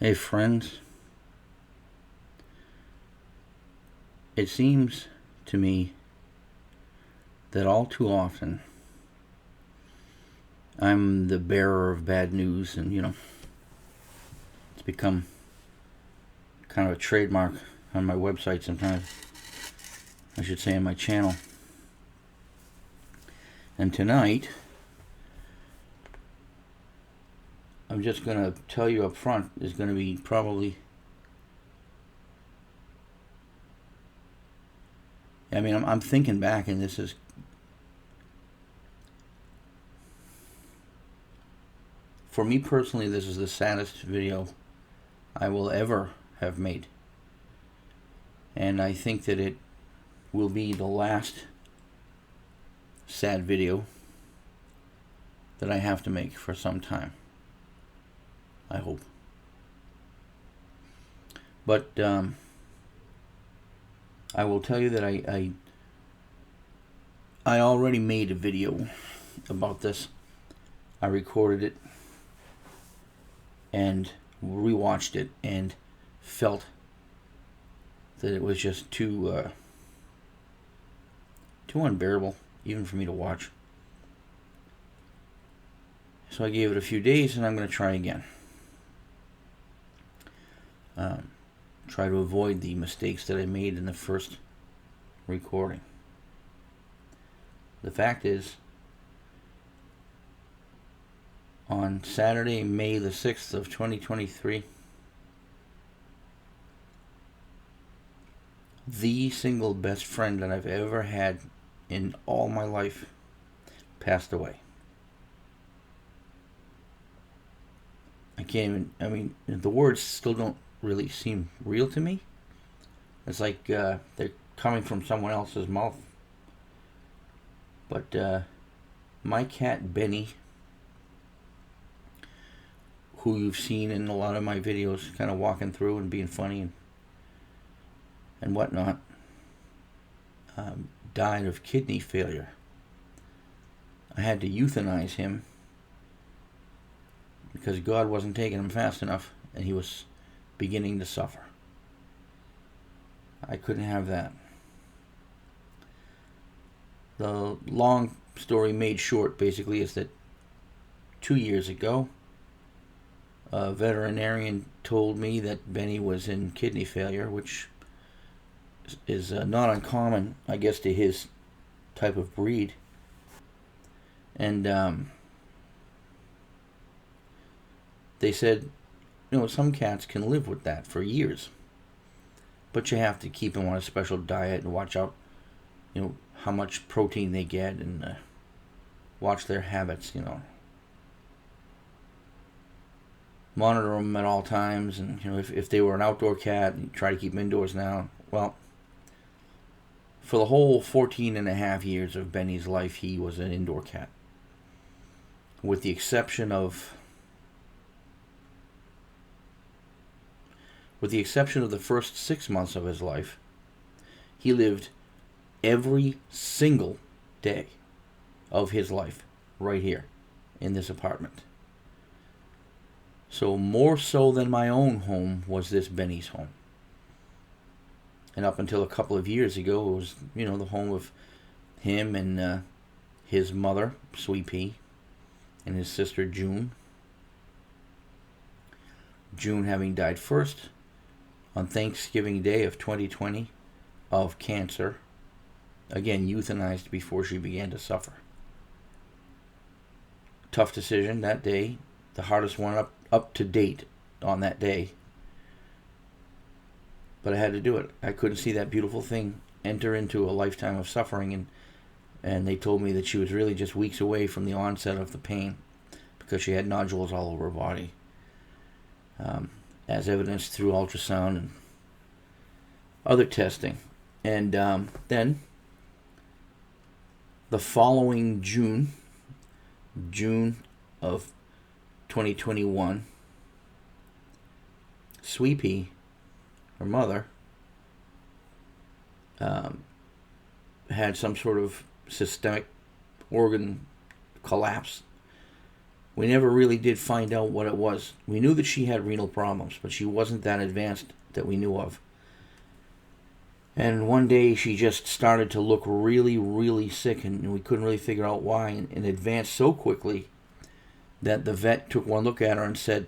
Hey friends, it seems to me that all too often I'm the bearer of bad news, and it's become kind of a trademark on my website sometimes. I should say on my channel. And tonight, I'm just going to tell you up front, is going to be probably, I'm thinking back, and this is, for me personally, this is the saddest video I will ever have made. And I think that it will be the last sad video that I have to make for some time. I hope. But I will tell you that I already made a video about this. I recorded it and rewatched it and felt that it was just too unbearable even for me to watch. So I gave it a few days, and I'm going to try again. Try to avoid the mistakes that I made in the first recording. The fact is, on Saturday, May the 6th of 2023, the single best friend that I've ever had in all my life passed away. The words still don't really seem real to me. It's like they're coming from someone else's mouth. But my cat Benny, who you've seen in a lot of my videos, kind of walking through and being funny and whatnot, died of kidney failure. I had to euthanize him because God wasn't taking him fast enough, and he was beginning to suffer. I couldn't have that. The long story made short basically is that 2 years ago, a veterinarian told me that Benny was in kidney failure, which is not uncommon, I guess, to his type of breed. And they said, some cats can live with that for years, but you have to keep them on a special diet and watch out, how much protein they get, and watch their habits, monitor them at all times. And if they were an outdoor cat, you try to keep them indoors now. Well, for the whole 14 and a half years of Benny's life, he was an indoor cat, with the exception of the first 6 months of his life. He lived every single day of his life right here in this apartment. So more so than my own home was this Benny's home. And up until a couple of years ago, it was, the home of him and his mother, Swee'Pea, and his sister, June. June having died first on Thanksgiving Day of 2020 of cancer. Again, euthanized before she began to suffer. Tough decision that day. The hardest one up to date on that day. But I had to do it. I couldn't see that beautiful thing enter into a lifetime of suffering, and they told me that she was really just weeks away from the onset of the pain because she had nodules all over her body, as evidenced through ultrasound and other testing. And then the following June of 2021, Swee'Pea, her mother, had some sort of systemic organ collapse We never really did find out what it was. We knew that she had renal problems, but she wasn't that advanced that we knew of. And one day she just started to look really, really sick, and we couldn't really figure out why, and advanced so quickly that the vet took one look at her and said,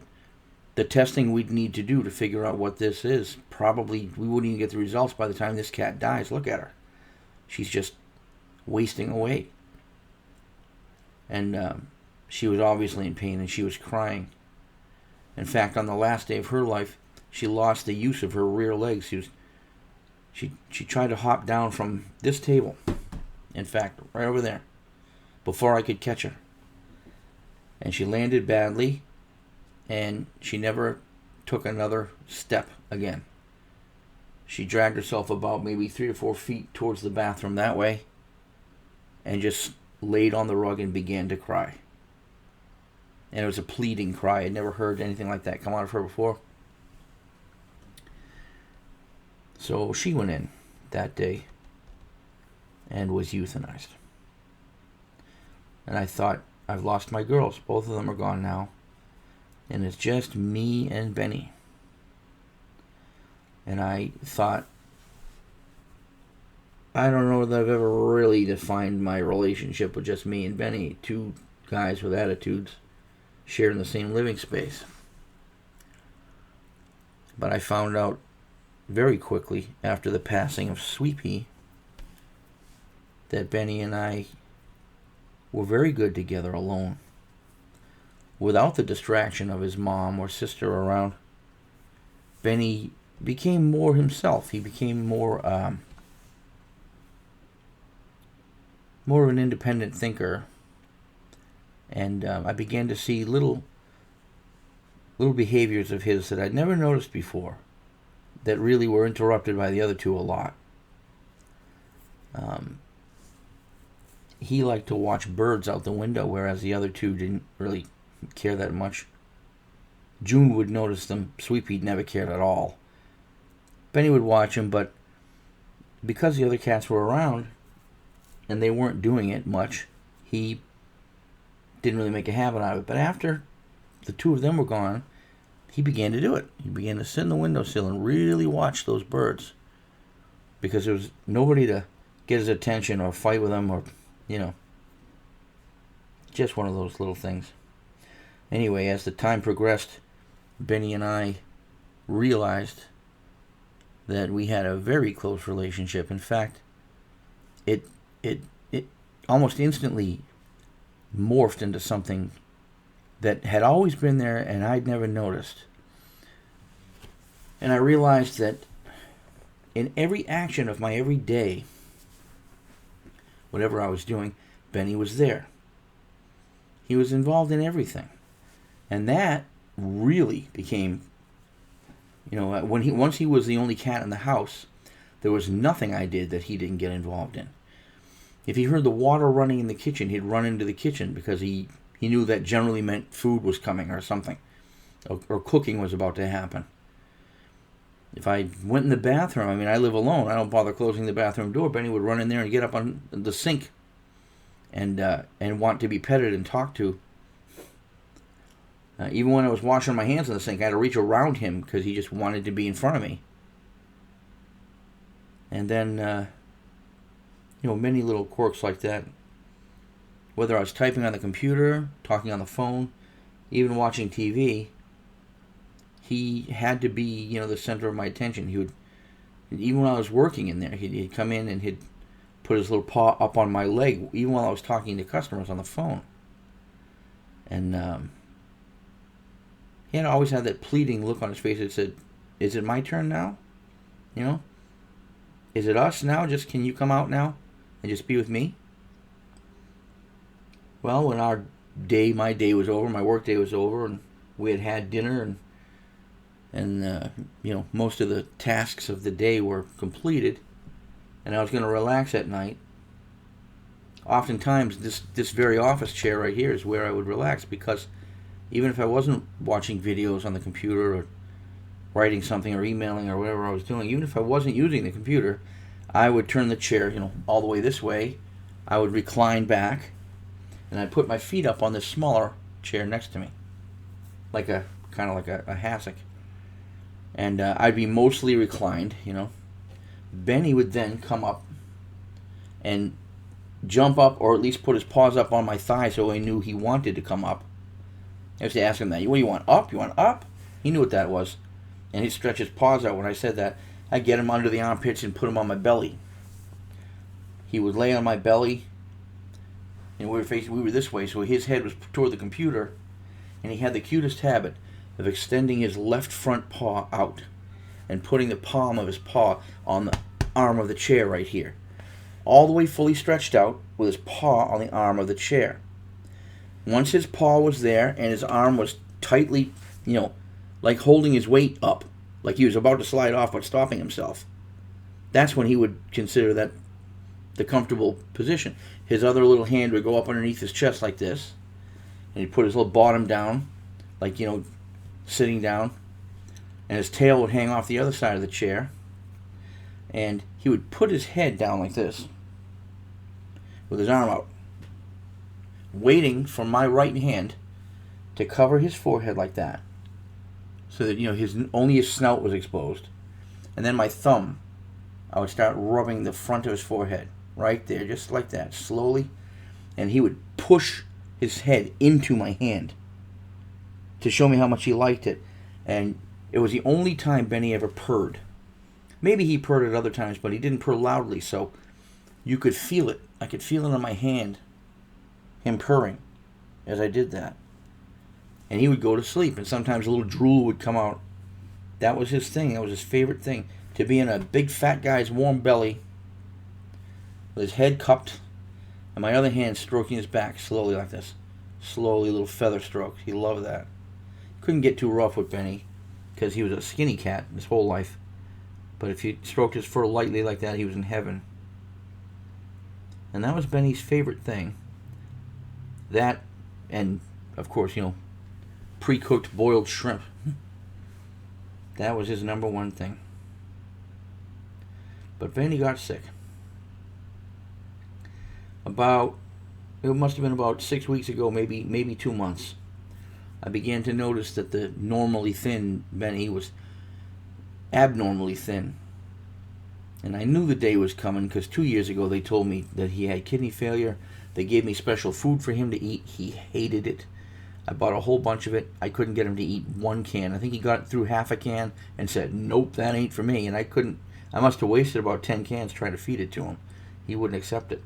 the testing we'd need to do to figure out what this is, probably we wouldn't even get the results by the time this cat dies. Look at her. She's just wasting away. And she was obviously in pain, and she was crying. In fact, on the last day of her life, she lost the use of her rear legs. She tried to hop down from this table, in fact, right over there, before I could catch her. And she landed badly, and she never took another step again. She dragged herself about maybe 3 or 4 feet towards the bathroom that way, and just laid on the rug and began to cry. And it was a pleading cry. I'd never heard anything like that come out of her before. So she went in that day and was euthanized. And I thought, I've lost my girls. Both of them are gone now. And it's just me and Benny. And I thought, I don't know that I've ever really defined my relationship with just me and Benny. 2 guys with attitudes sharing the same living space. But I found out very quickly after the passing of Swee'Pea that Benny and I were very good together alone, without the distraction of his mom or sister around. Benny became more himself. He became more of an independent thinker, and I began to see little behaviors of his that I'd never noticed before, that really were interrupted by the other 2 a lot. He liked to watch birds out the window, whereas the other 2 didn't really care that much. June would notice them. Swee'Pea never cared at all. Benny would watch him, but because the other cats were around and they weren't doing it much, he didn't really make a habit out of it. But after the 2 of them were gone, he began to do it. He began to sit in the windowsill and really watch those birds, because there was nobody to get his attention or fight with him, or, just one of those little things. Anyway, as the time progressed, Benny and I realized that we had a very close relationship. In fact, it almost instantly morphed into something that had always been there and I'd never noticed. And I realized that in every action of my every day, whatever I was doing, Benny was there. He was involved in everything. And that really became, once he was the only cat in the house, there was nothing I did that he didn't get involved in. If he heard the water running in the kitchen, he'd run into the kitchen, because he knew that generally meant food was coming or something, or cooking was about to happen. If I went in the bathroom, I live alone, I don't bother closing the bathroom door. Benny would run in there and get up on the sink and want to be petted and talked to. Even when I was washing my hands in the sink, I had to reach around him because he just wanted to be in front of me. And then, many little quirks like that. Whether I was typing on the computer, talking on the phone, even watching TV, he had to be, the center of my attention. He would, even when I was working in there, he'd come in and he'd put his little paw up on my leg, even while I was talking to customers on the phone. And he had always had that pleading look on his face that said, "Is it my turn now? Is it us now? Just, can you come out now and just be with me?" Well, when my day was over, my work day was over, and we had had dinner, and most of the tasks of the day were completed, and I was going to relax at night. Oftentimes, this very office chair right here is where I would relax, because even if I wasn't watching videos on the computer or writing something or emailing or whatever I was doing, even if I wasn't using the computer, I would turn the chair, all the way this way. I would recline back, and I'd put my feet up on this smaller chair next to me, like a kind of like a hassock, and I'd be mostly reclined. Benny would then come up and jump up, or at least put his paws up on my thigh, so I knew he wanted to come up. I used to ask him that. What do you want? Up? You want up? He knew what that was, and he'd stretch his paws out when I said that. I'd get him under the armpits and put him on my belly. He would lay on my belly, and we were this way, so his head was toward the computer, and he had the cutest habit of extending his left front paw out and putting the palm of his paw on the arm of the chair right here, all the way fully stretched out with his paw on the arm of the chair. Once his paw was there and his arm was tightly, like holding his weight up, like he was about to slide off but stopping himself, that's when he would consider that the comfortable position. His other little hand would go up underneath his chest like this, and he'd put his little bottom down, like, sitting down, and his tail would hang off the other side of the chair, and he would put his head down like this, with his arm out, waiting for my right hand to cover his forehead like that, so that only his snout was exposed, and then my thumb, I would start rubbing the front of his forehead, right there, just like that, slowly, and he would push his head into my hand to show me how much he liked it. And it was the only time Benny ever purred. Maybe he purred at other times, but he didn't purr loudly, so you could feel it. I could feel it on my hand, him purring, as I did that. And he would go to sleep, and sometimes a little drool would come out. That was his thing. That was his favorite thing, to be in a big fat guy's warm belly, with his head cupped, and my other hand stroking his back slowly like this. Slowly, little feather strokes. He loved that. Couldn't get too rough with Benny, because he was a skinny cat his whole life. But if you stroked his fur lightly like that, he was in heaven. And that was Benny's favorite thing. That, and, of course, pre-cooked boiled shrimp. That was his number one thing. But Benny got sick. It must have been about 6 weeks ago, maybe 2 months. I began to notice that the normally thin Benny was abnormally thin. And I knew the day was coming, because 2 years ago they told me that he had kidney failure. They gave me special food for him to eat. He hated it. I bought a whole bunch of it. I couldn't get him to eat one can. I think he got through half a can and said, "Nope, that ain't for me." And I must have wasted about 10 cans trying to feed it to him. He wouldn't accept it.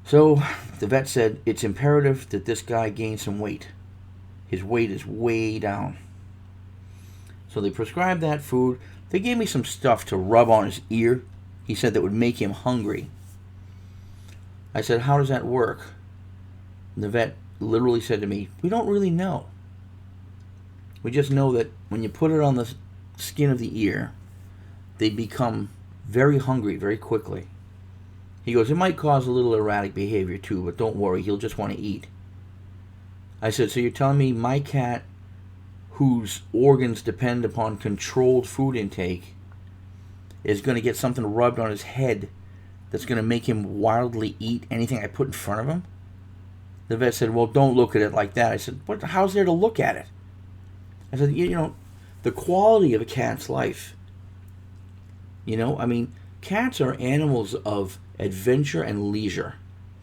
So the vet said, it's imperative that this guy gain some weight. His weight is way down. So they prescribed that food. They gave me some stuff to rub on his ear. He said that would make him hungry. I said, how does that work? And the vet literally said to me, we don't really know. We just know that when you put it on the skin of the ear, they become very hungry very quickly. He goes, it might cause a little erratic behavior too, but don't worry, he'll just want to eat. I said, so you're telling me my cat, whose organs depend upon controlled food intake, is going to get something rubbed on his head that's going to make him wildly eat anything I put in front of him? The vet said, well, don't look at it like that. I said, how's there to look at it? I said, the quality of a cat's life. Cats are animals of adventure and leisure.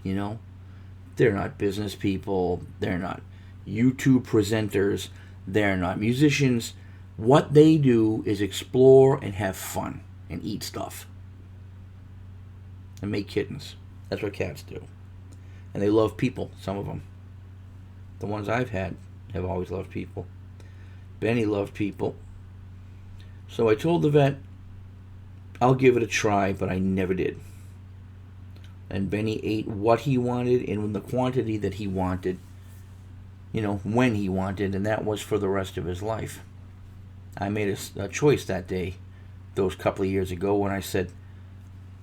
They're not business people. They're not YouTube presenters. They're not musicians. What they do is explore and have fun and eat stuff and make kittens. That's what cats do. And they love people, some of them. The ones I've had have always loved people. Benny loved people. So I told the vet, I'll give it a try, but I never did. And Benny ate what he wanted and in the quantity that he wanted, when he wanted, and that was for the rest of his life. I made a choice that day, those couple of years ago, when I said,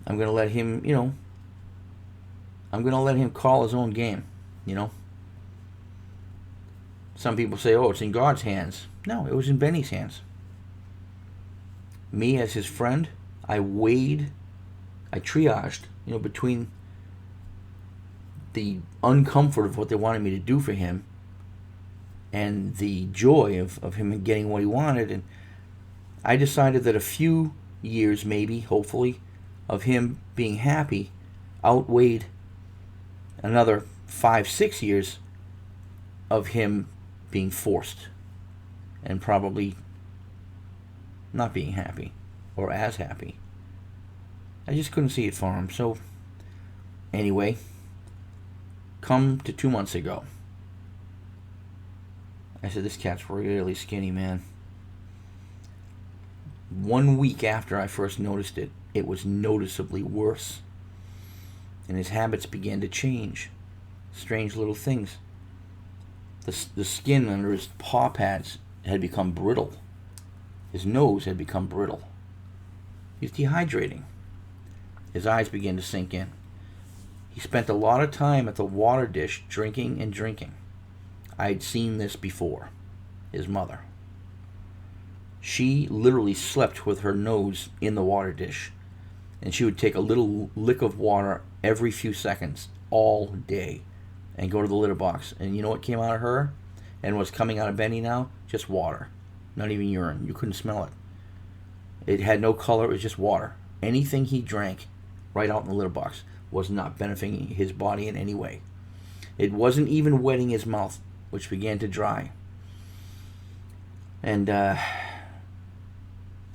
I'm going to let him, I'm going to let him call his own game, Some people say, oh, it's in God's hands. No, it was in Benny's hands. Me as his friend, I triaged, between the uncomfort of what they wanted me to do for him and the joy of him getting what he wanted. And I decided that a few years, maybe, hopefully, of him being happy outweighed another 5-6 years of him being forced and probably not being happy or as happy. I just couldn't see it for him. So anyway, come to 2 months ago, I said, this cat's really skinny, man. 1 week after I first noticed it, it was noticeably worse. And his habits began to change. Strange little things. The skin under his paw pads had become brittle. His nose had become brittle. He was dehydrating. His eyes began to sink in. He spent a lot of time at the water dish drinking and drinking. I'd seen this before. His mother. She literally slept with her nose in the water dish. And she would take a little lick of water every few seconds all day and go to the litter box. And you know what came out of her and what's coming out of Benny now? Just water. Not even urine. You couldn't smell it. It had no color. It was just water. Anything he drank right out in the litter box was not benefiting his body in any way. It wasn't even wetting his mouth, which began to dry. And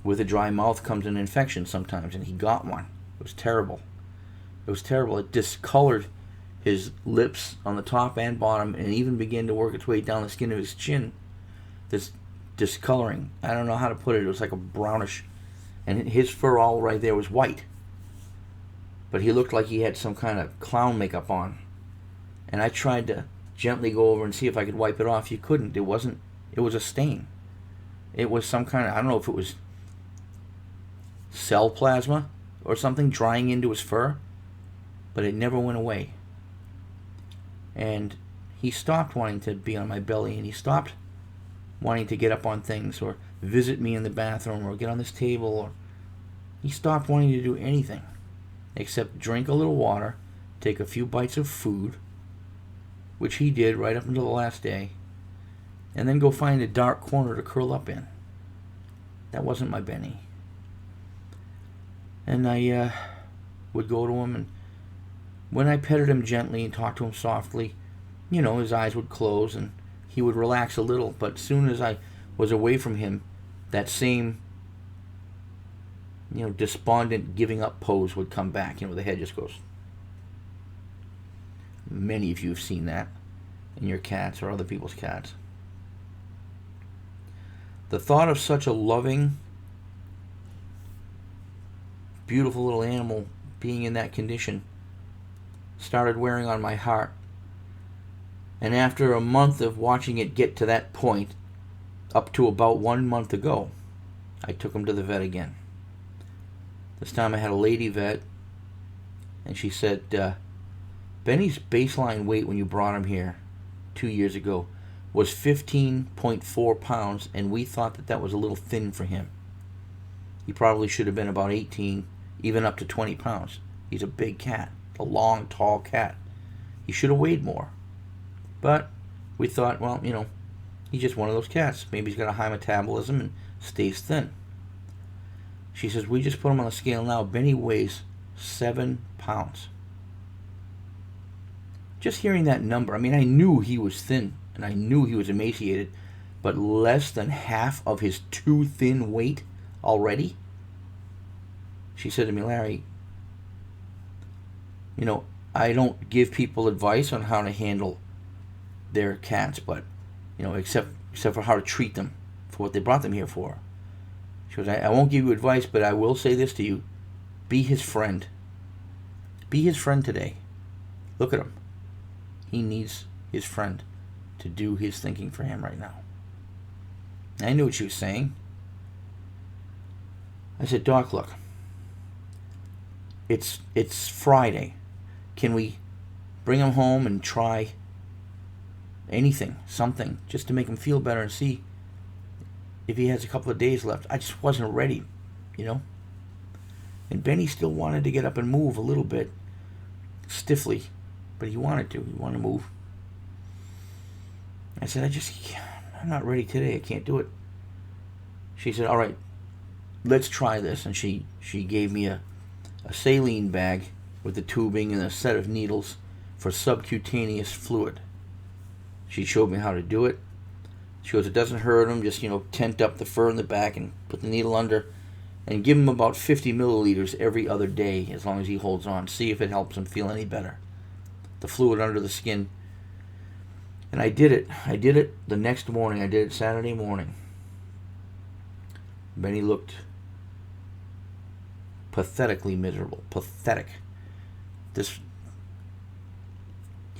with a dry mouth comes an infection sometimes, and he got one. It was terrible. It was terrible. It discolored his lips on the top and bottom, and even began to work its way down the skin of his chin. This discoloring, I don't know how to put it. It was like a brownish, and his fur all right there was white. But he looked like he had some kind of clown makeup on. And I tried to gently go over and see if I could wipe it off. You couldn't. It wasn't. It was a stain. It was some kind of, I don't know if it was cell plasma or something drying into his fur, but it never went away. And he stopped wanting to be on my belly, and he stopped wanting to get up on things or visit me in the bathroom or get on this table, or he stopped wanting to do anything except drink a little water, take a few bites of food, which he did right up until the last day, and then go find a dark corner to curl up in. That wasn't my Benny. And I would go to him, and when I petted him gently and talked to him softly, you know, his eyes would close and he would relax a little. But as soon as I was away from him, that same, you know, despondent giving up pose would come back. You know, the head just goes. Many of you have seen that in your cats or other people's cats. The thought of such a loving, beautiful little animal being in that condition started wearing on my heart. And after a month of watching it get to that point, up to about 1 month ago, I took him to the vet again. This time I had a lady vet, and she said, Benny's baseline weight when you brought him here 2 years ago was 15.4 pounds, and we thought that that was a little thin for him. He probably should have been about 18, even up to 20 pounds. He's a big cat, a long, tall cat. He should have weighed more. But we thought, well, you know, he's just one of those cats. Maybe he's got a high metabolism and stays thin. She says, we just put him on the scale now. Benny weighs 7 pounds. Just hearing that number, I mean, I knew he was thin and I knew he was emaciated, but less than half of his too thin weight already? She said to me, Larry, you know, I don't give people advice on how to handle their cats, but, you know, except for how to treat them for what they brought them here for. She goes, I won't give you advice, but I will say this to you. Be his friend. Be his friend today. Look at him. He needs his friend to do his thinking for him right now. And I knew what she was saying. I said, Doc, look. It's Friday. Can we bring him home and try anything, something, just to make him feel better and see if he has a couple of days left? I just wasn't ready, you know. And Benny still wanted to get up and move a little bit, stiffly, But he wanted to. He wanted to move. I said, I'm not ready today. I can't do it. She said, all right, let's try this. And she gave me a saline bag with the tubing and a set of needles for subcutaneous fluid. She showed me how to do it. She goes, it doesn't hurt him. Just, tent up the fur in the back and put the needle under and give him about 50 milliliters every other day as long as he holds on. See if it helps him feel any better. The fluid under the skin. And I did it. I did it the next morning. I did it Saturday morning. Benny looked pathetically miserable. Pathetic.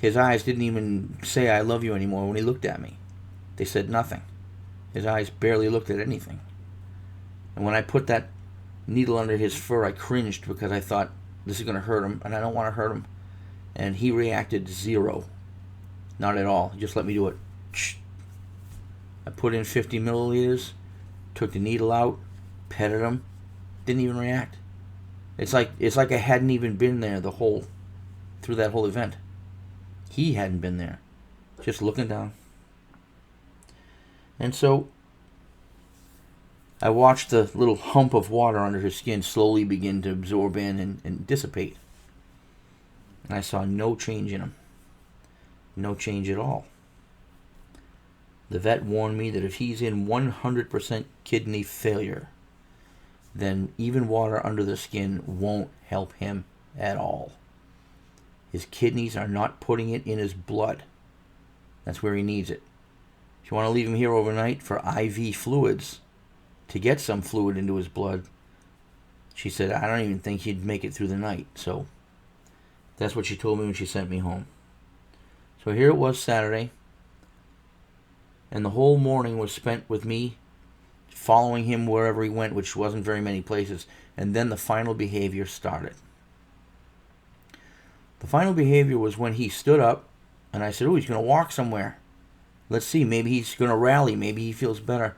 His eyes didn't even say I love you anymore when he looked at me. They said nothing. His eyes barely looked at anything. And when I put that needle under his fur, I cringed because I thought, this is going to hurt him, and I don't want to hurt him. And he reacted zero. Not at all. He just let me do it. I put in 50 milliliters, took the needle out, petted him, didn't even react. It's like I hadn't even been there through that whole event. He hadn't been there, just looking down. And so I watched the little hump of water under his skin slowly begin to absorb in and dissipate. And I saw no change in him. No change at all. The vet warned me that if he's in 100% kidney failure, then even water under the skin won't help him at all. His kidneys are not putting it in his blood. That's where he needs it. If you want to leave him here overnight for IV fluids, to get some fluid into his blood, she said, I don't even think he'd make it through the night. So that's what she told me when she sent me home. So here it was Saturday, and the whole morning was spent with me following him wherever he went, which wasn't very many places. And then the final behavior started. The final behavior was when he stood up, and I said, he's going to walk somewhere. Let's see, maybe he's going to rally, maybe he feels better.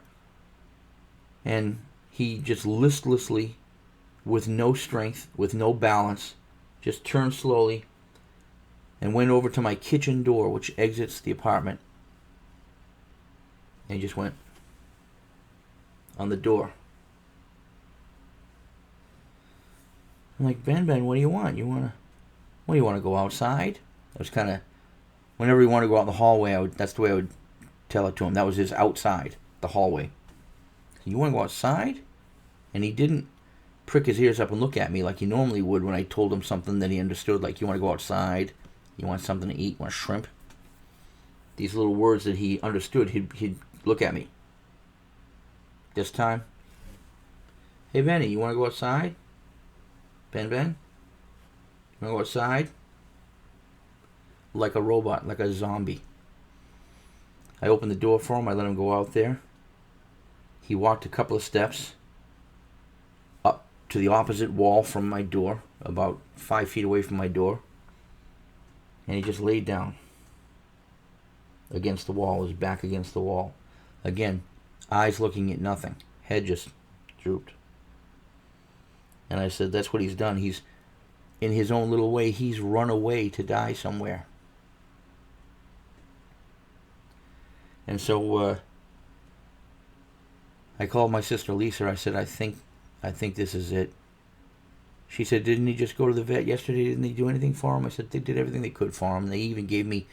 And he just listlessly, with no strength, with no balance, just turned slowly and went over to my kitchen door, which exits the apartment. And he just went on the door. I'm like, Ben, what do you want? What do you want to go outside? I was kind of, whenever he wanted to go out in the hallway, that's the way I would tell it to him. That was his outside, the hallway. You want to go outside? And he didn't prick his ears up and look at me like he normally would when I told him something that he understood, like, you want to go outside, you want something to eat, you want shrimp. These little words that he understood, he'd look at me. This time, hey, Benny, you want to go outside? Ben? You want to go outside? Like a robot, like a zombie. I opened the door for him. I let him go out there. He walked a couple of steps up to the opposite wall from my door, about 5 feet away from my door. And he just laid down against the wall, his back against the wall. Again, eyes looking at nothing. Head just drooped. And I said, that's what he's done. He's, in his own little way, he's run away to die somewhere. And so I called my sister Lisa. I said, I think this is it. She said, didn't he just go to the vet yesterday? Didn't they do anything for him? I said, they did everything they could for him. They even gave me,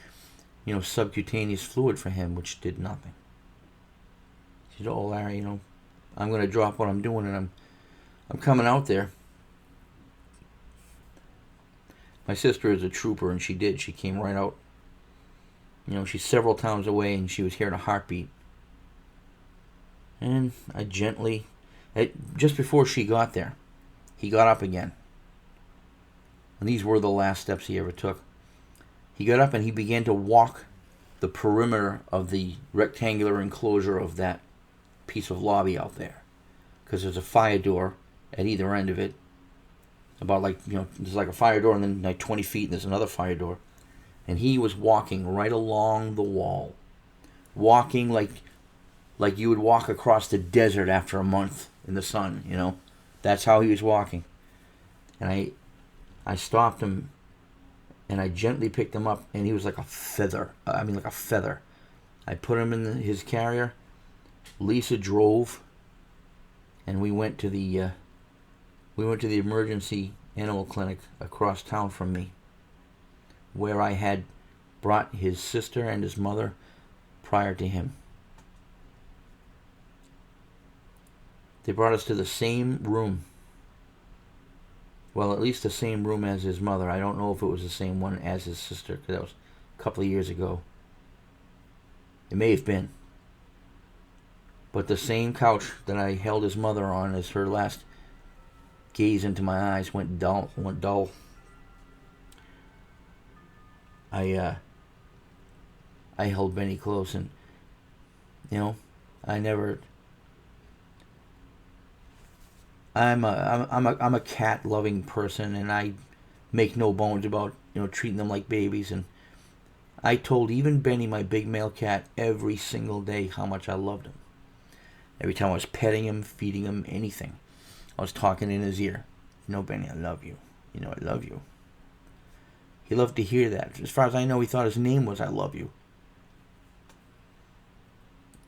subcutaneous fluid for him, which did nothing. She said, oh, Larry, I'm going to drop what I'm doing, and I'm coming out there. My sister is a trooper, and she did. She came right out. She's several towns away, and she was hearing a heartbeat. And I gently, just before she got there, he got up again. And these were the last steps he ever took. He got up and he began to walk the perimeter of the rectangular enclosure of that piece of lobby out there. Because there's a fire door at either end of it. About there's like a fire door, and then like 20 feet and there's another fire door. And he was walking right along the wall. Walking like you would walk across the desert after a month in the sun, That's how he was walking. And I stopped him, and I gently picked him up, and he was like a feather. I mean, like a feather. I put him in his carrier. Lisa drove, and we went to the emergency animal clinic across town from me, where I had brought his sister and his mother prior to him. They brought us to the same room. Well, at least the same room as his mother. I don't know if it was the same one as his sister, because that was a couple of years ago. It may have been. But the same couch that I held his mother on as her last gaze into my eyes went dull. I held Benny close, and I'm a cat loving person, and I make no bones about treating them like babies. And I told even Benny, my big male cat, every single day how much I loved him. Every time I was petting him, feeding him, anything, I was talking in his ear. Benny, I love you. I love you. He loved to hear that. As far as I know, he thought his name was I love you.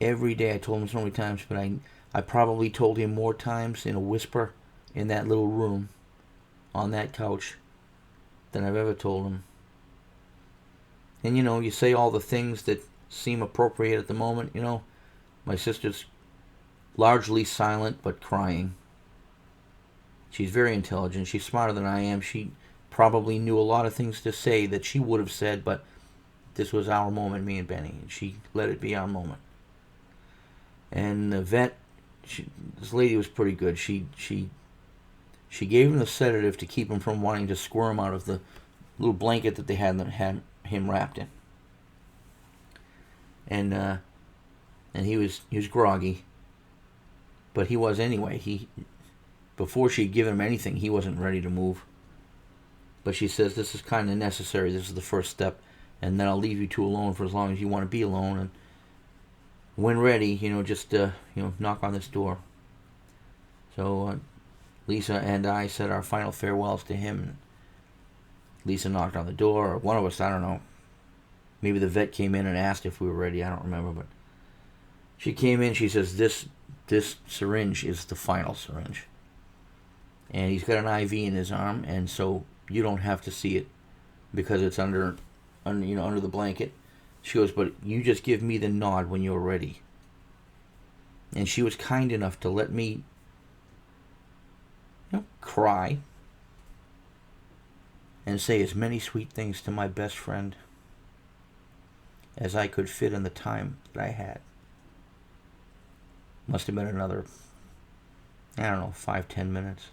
Every day I told him so many times, but I probably told him more times in a whisper in that little room on that couch than I've ever told him. And you say all the things that seem appropriate at the moment. My sister's largely silent but crying. She's very intelligent. She's smarter than I am. She probably knew a lot of things to say that she would have said, but this was our moment, me and Benny, and she let it be our moment. And the vet, this lady was pretty good. She gave him the sedative to keep him from wanting to squirm out of the little blanket that they had him wrapped in. And he was groggy, but he was anyway. Before she'd given him anything, he wasn't ready to move. But she says, this is kind of necessary. This is the first step, and then I'll leave you two alone for as long as you want to be alone. And when ready, just knock on this door. So Lisa and I said our final farewells to him. Lisa knocked on the door, or one of us, I don't know. Maybe the vet came in and asked if we were ready. I don't remember, but she came in. She says, this syringe is the final syringe, and he's got an IV in his arm, and so you don't have to see it because it's under the blanket. She goes, but you just give me the nod when you're ready. And she was kind enough to let me cry and say as many sweet things to my best friend as I could fit in the time that I had. Must have been another, 5-10 minutes.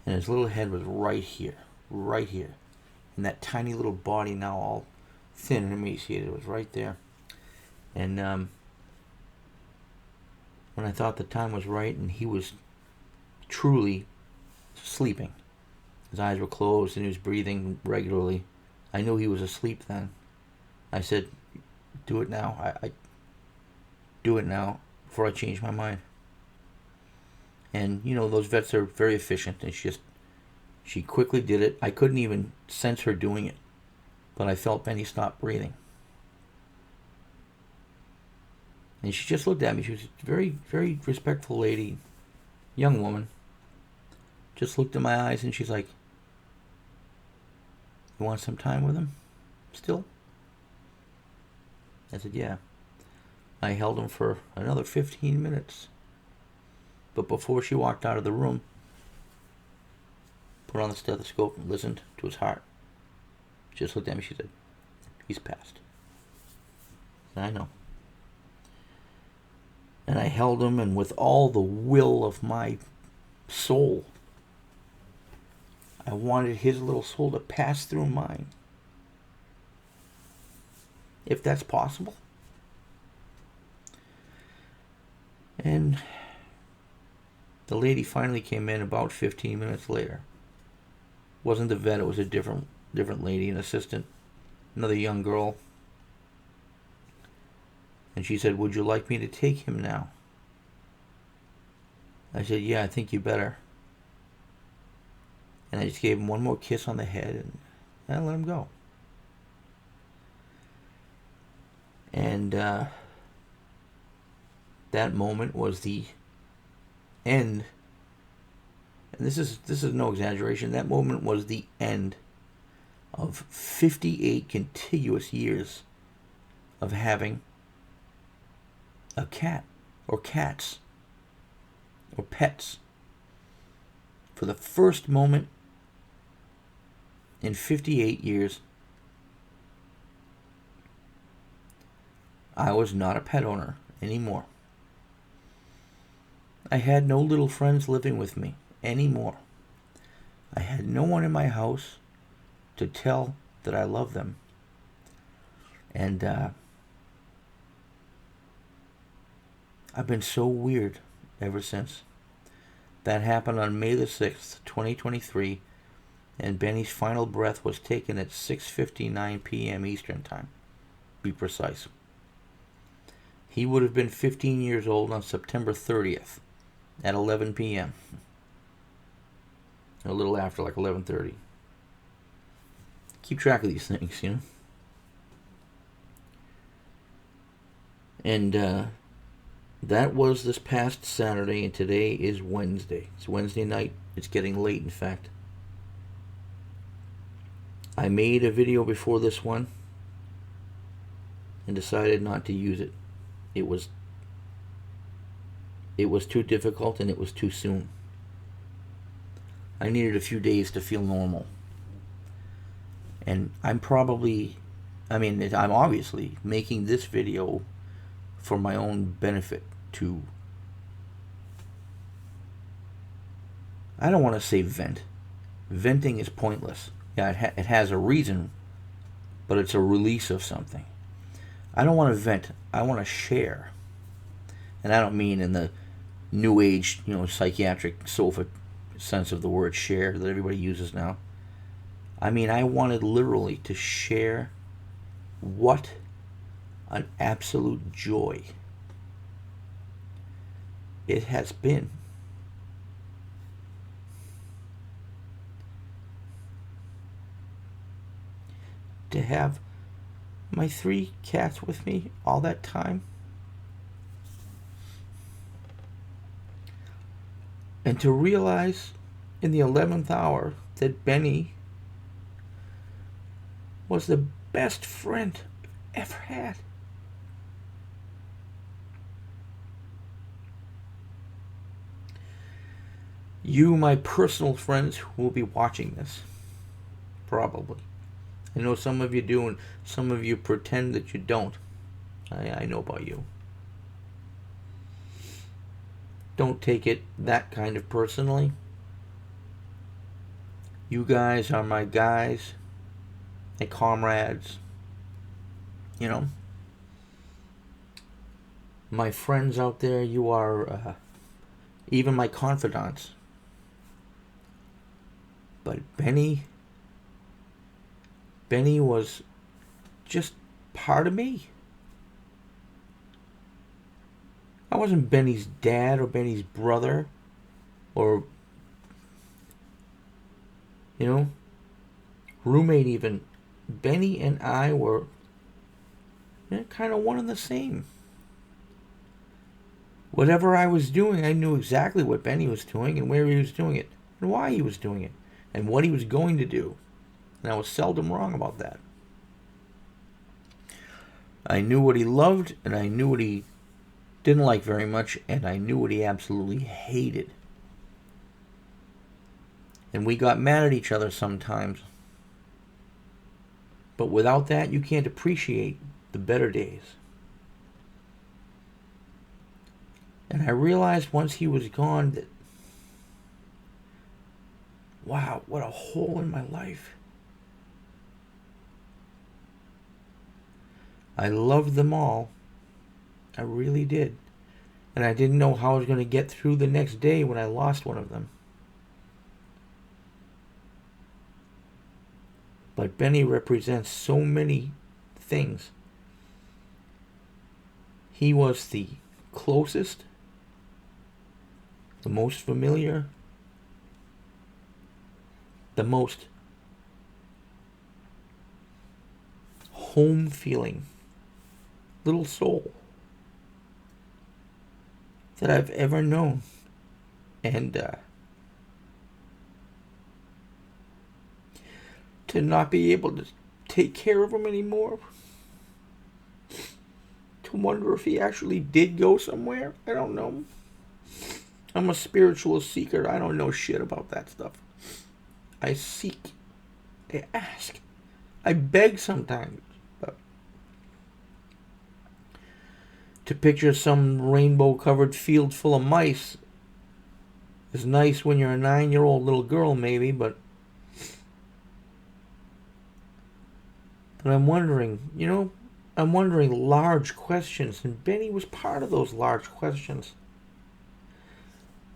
And his little head was right here. And that tiny little body, now all thin and emaciated, was right there. And when I thought the time was right and he was truly sleeping, his eyes were closed and he was breathing regularly, I knew he was asleep then. I said, do it now. I do it now before I change my mind. And those vets are very efficient, and she quickly did it. I couldn't even sense her doing it, but I felt Benny stop breathing. And she just looked at me. She was a very, very respectful lady, young woman. Just looked in my eyes, and she's like, you want some time with him still? I said, yeah. I held him for another 15 minutes. But before she walked out of the room, put on the stethoscope and listened to his heart. She just looked at me. She said, he's passed. And I know. And I held him, and with all the will of my soul, I wanted his little soul to pass through mine. If that's possible. And the lady finally came in about 15 minutes later. Wasn't the vet, it was a different lady, an assistant, another young girl. And she said, would you like me to take him now? I said, yeah, I think you better. And I just gave him one more kiss on the head, and I let him go. And that moment was the end. And this is no exaggeration. That moment was the end of 58 contiguous years of having a cat or cats or pets. For the first moment in 58 years, I was not a pet owner anymore. I had no little friends living with me anymore. I had no one in my house to tell that I love them. And I've been so weird ever since. That happened on May the 6th, 2023, and Benny's final breath was taken at 6:59 p.m. Eastern Time, be precise. He would have been 15 years old on September 30th at 11 p.m. A little after, like 11:30. Keep track of these things, you know. And that was this past Saturday, and today is Wednesday. It's Wednesday night. It's getting late, in fact. I made a video before this one and decided not to use it. It was too difficult and it was too soon. I needed a few days to feel normal. And I'm obviously making this video for my own benefit to, I don't want to say vent. Venting is pointless. Yeah, it has a reason, but it's a release of something. I don't want to vent. I want to share. And I don't mean in the new age, psychiatric sofa sense of the word share that everybody uses now. I mean, I wanted literally to share what an absolute joy it has been to have my 3 cats with me all that time, and to realize in the 11th hour that Benny was the best friend I've ever had. You, my personal friends, will be watching this. Probably. I know some of you do, and some of you pretend that you don't. I know about you. Don't take it that kind of personally. You guys are my guys, my comrades, my friends out there. You are even my confidants. But Benny was just part of me. I wasn't Benny's dad or Benny's brother or, roommate even. Benny and I were kind of one and the same. Whatever I was doing, I knew exactly what Benny was doing and where he was doing it and why he was doing it and what he was going to do. And I was seldom wrong about that. I knew what he loved, and I knew what he didn't like very much, and I knew what he absolutely hated. And we got mad at each other sometimes. But without that, you can't appreciate the better days. And I realized once he was gone that, wow, what a hole in my life. I loved them all. I really did. And I didn't know how I was going to get through the next day when I lost one of them. But Benny represents so many things. He was the closest, the most familiar, the most home feeling little soul that I've ever known. And to not be able to take care of him anymore, to wonder if he actually did go somewhere, I don't know. I'm a spiritual seeker. I don't know shit about that stuff. I seek, I ask, I beg sometimes. But to picture some rainbow-covered field full of mice is nice when you're a 9-year-old little girl, maybe, but I'm wondering, I'm wondering large questions, and Benny was part of those large questions.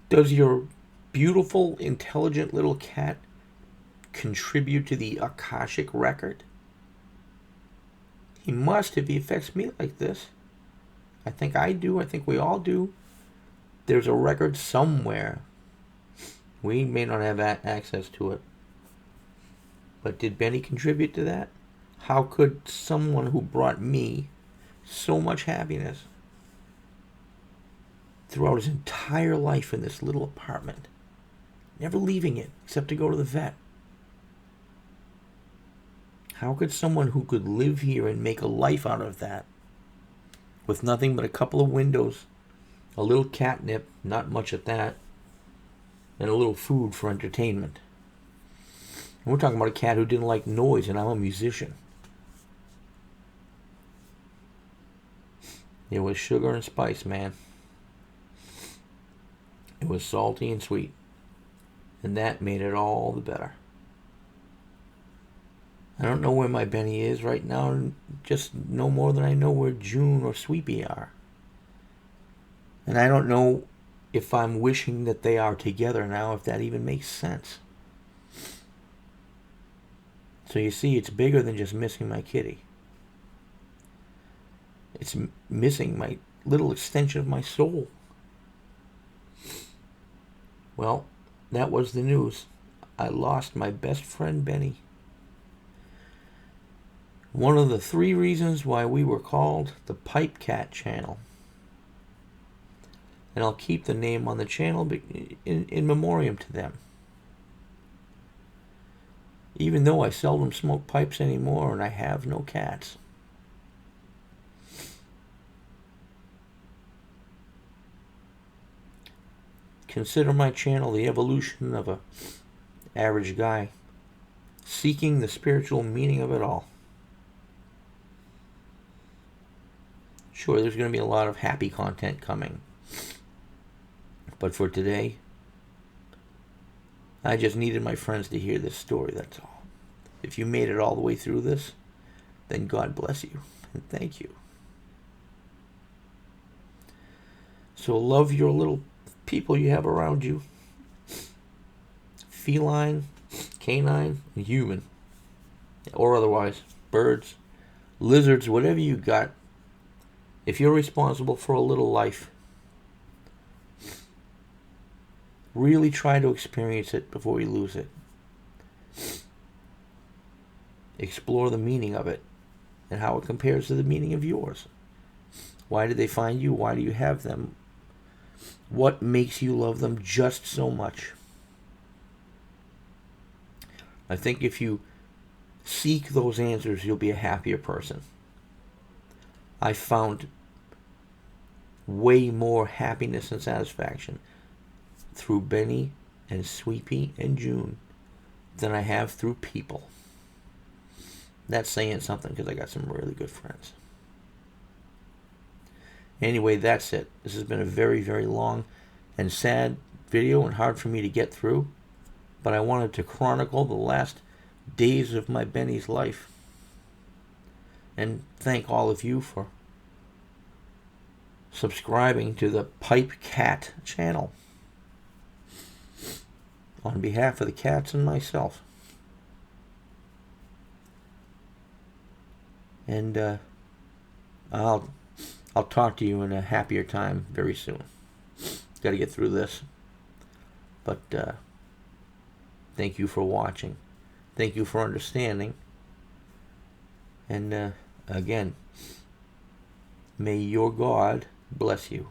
Does your beautiful, intelligent little cat contribute to the Akashic record? He must if he affects me like this. I think I do. I think we all do. There's a record somewhere. We may not have access to it. But did Benny contribute to that? How could someone who brought me so much happiness throughout his entire life in this little apartment, never leaving it except to go to the vet, how could someone who could live here and make a life out of that with nothing but a couple of windows, a little catnip, not much at that, and a little food for entertainment? And we're talking about a cat who didn't like noise, and I'm a musician. It was sugar and spice, man. It was salty and sweet. And that made it all the better. I don't know where my Benny is right now, just no more than I know where June or Swee'Pea are. And I don't know if I'm wishing that they are together now, if that even makes sense. So you see, it's bigger than just missing my kitty. It's missing my little extension of my soul. Well, that was the news. I lost my best friend, Benny. One of the 3 reasons why we were called the PipeCat channel. And I'll keep the name on the channel in memoriam to them. Even though I seldom smoke pipes anymore and I have no cats. Consider my channel the evolution of a average guy seeking the spiritual meaning of it all. Sure, there's going to be a lot of happy content coming. But for today, I just needed my friends to hear this story, that's all. If you made it all the way through this, then God bless you and thank you. So love your little people you have around you. Feline, canine, and human. Or otherwise. Birds, lizards, whatever you got. If you're responsible for a little life, really try to experience it before you lose it. Explore the meaning of it and how it compares to the meaning of yours. Why did they find you? Why do you have them? What makes you love them just so much? I think if you seek those answers, you'll be a happier person. I found way more happiness and satisfaction through Benny and Swee'Pea and June than I have through people. That's saying something because I got some really good friends. Anyway, that's it. This has been a very, very long and sad video and hard for me to get through. But I wanted to chronicle the last days of my Benny's life. And thank all of you for subscribing to the PipeCat channel. On behalf of the cats and myself. And I'll talk to you in a happier time very soon. Got to get through this. But thank you for watching. Thank you for understanding. And Again, may your God bless you.